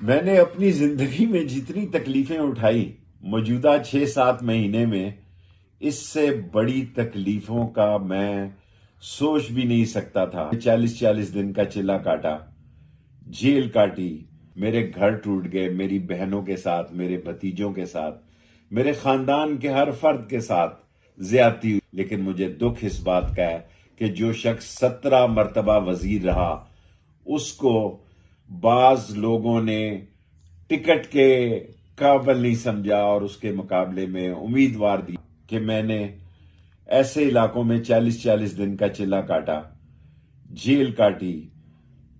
میں نے اپنی زندگی میں جتنی تکلیفیں اٹھائی موجودہ 6-7 مہینے میں، اس سے بڑی تکلیفوں کا میں سوچ بھی نہیں سکتا تھا۔ 40 دن کا چلا کاٹا، جیل کاٹی، میرے گھر ٹوٹ گئے، میری بہنوں کے ساتھ، میرے بھتیجوں کے ساتھ، میرے خاندان کے ہر فرد کے ساتھ زیادتی ہوئی۔ لیکن مجھے دکھ اس بات کا ہے کہ جو شخص 17 مرتبہ وزیر رہا، اس کو بعض لوگوں نے ٹکٹ کے قابل نہیں سمجھا اور اس کے مقابلے میں امیدوار دی کہ میں نے ایسے علاقوں میں 40 دن کا چلا کاٹا، جیل کاٹی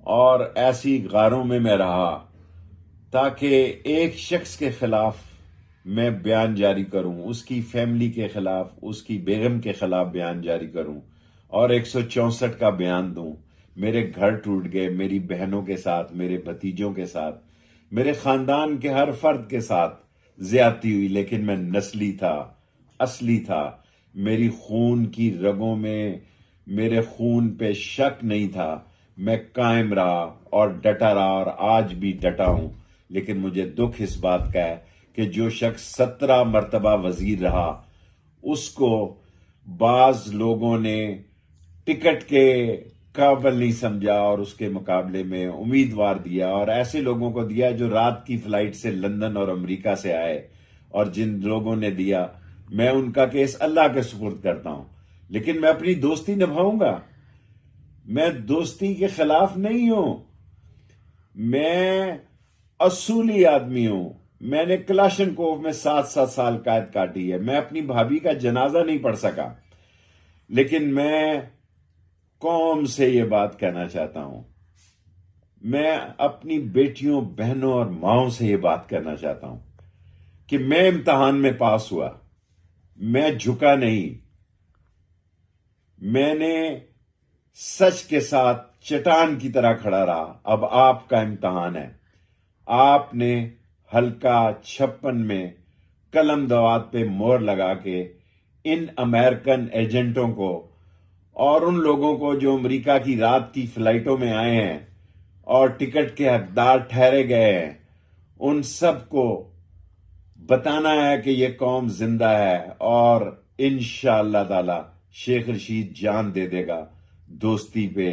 اور ایسی غاروں میں رہا تاکہ ایک شخص کے خلاف میں بیان جاری کروں، اس کی فیملی کے خلاف، اس کی بیگم کے خلاف بیان جاری کروں اور 164 کا بیان دوں۔ میرے گھر ٹوٹ گئے، میری بہنوں کے ساتھ، میرے بھتیجوں کے ساتھ، میرے خاندان کے ہر فرد کے ساتھ زیادتی ہوئی، لیکن میں نسلی تھا، اصلی تھا۔ میری خون کی رگوں میں میرے خون پہ شک نہیں تھا۔ میں قائم رہا اور ڈٹا رہا اور آج بھی ڈٹا ہوں۔ لیکن مجھے دکھ اس بات کا ہے کہ جو شخص 17 مرتبہ وزیر رہا، اس کو بعض لوگوں نے ٹکٹ کے قابل نہیں سمجھا اور اس کے مقابلے میں امیدوار دیا، اور ایسے لوگوں کو دیا جو رات کی فلائٹ سے لندن اور امریکہ سے آئے، اور جن لوگوں نے دیا میں ان کا کیس اللہ کے سپرد کرتا ہوں۔ لیکن میں اپنی دوستی نبھاؤں گا، میں دوستی کے خلاف نہیں ہوں، میں اصولی آدمی ہوں۔ میں نے کلاشنکوف میں 7 سال قید کاٹی ہے، میں اپنی بھابھی کا جنازہ نہیں پڑھ سکا، لیکن میں قوم سے یہ بات کہنا چاہتا ہوں، میں اپنی بیٹیوں، بہنوں اور ماؤں سے یہ بات کہنا چاہتا ہوں کہ میں امتحان میں پاس ہوا، میں جھکا نہیں، میں نے سچ کے ساتھ چٹان کی طرح کھڑا رہا۔ اب آپ کا امتحان ہے۔ آپ نے حلقہ 56 میں قلم دوات پہ مہر لگا کے ان امریکن ایجنٹوں کو اور ان لوگوں کو جو امریکہ کی رات کی فلائٹوں میں آئے ہیں اور ٹکٹ کے حقدار ٹھہرے گئے ہیں، ان سب کو بتانا ہے کہ یہ قوم زندہ ہے، اور انشاءاللہ تعالی شیخ رشید جان دے دے گا، دوستی پہ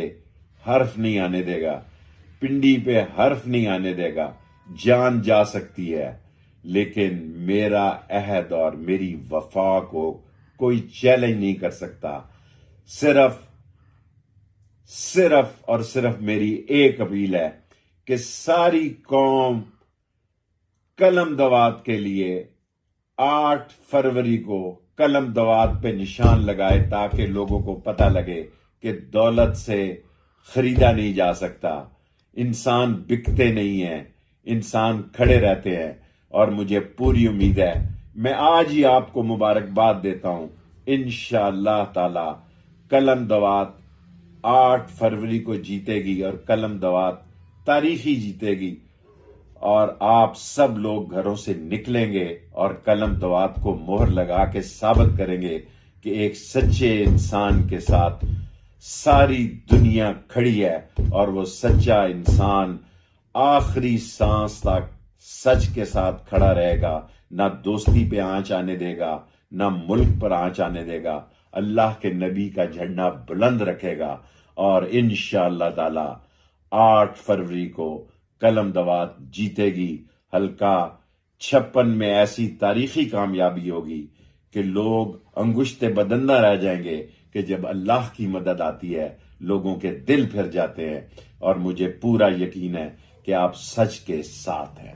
حرف نہیں آنے دے گا، پنڈی پہ حرف نہیں آنے دے گا۔ جان جا سکتی ہے، لیکن میرا عہد اور میری وفا کو کوئی چیلنج نہیں کر سکتا۔ صرف اور صرف میری ایک اپیل ہے کہ ساری قوم قلم دوات کے لیے 8 فروری کو قلم دوات پہ نشان لگائے، تاکہ لوگوں کو پتہ لگے کہ دولت سے خریدا نہیں جا سکتا، انسان بکتے نہیں ہیں، انسان کھڑے رہتے ہیں۔ اور مجھے پوری امید ہے، میں آج ہی آپ کو مبارکباد دیتا ہوں، انشاءاللہ تعالی قلم دوات 8 فروری کو جیتے گی، اور قلم دوات تاریخی جیتے گی، اور آپ سب لوگ گھروں سے نکلیں گے اور قلم دوات کو مہر لگا کے ثابت کریں گے کہ ایک سچے انسان کے ساتھ ساری دنیا کھڑی ہے، اور وہ سچا انسان آخری سانس تک سچ کے ساتھ کھڑا رہے گا، نہ دوستی پہ آنچ آنے دے گا، نہ ملک پر آنچ آنے دے گا، اللہ کے نبی کا جھنڈا بلند رکھے گا، اور انشاءاللہ تعالی 8 فروری کو قلم دوات جیتے گی۔ حلقہ 56 میں ایسی تاریخی کامیابی ہوگی کہ لوگ انگشت بدندہ رہ جائیں گے کہ جب اللہ کی مدد آتی ہے لوگوں کے دل پھر جاتے ہیں، اور مجھے پورا یقین ہے کہ آپ سچ کے ساتھ ہیں۔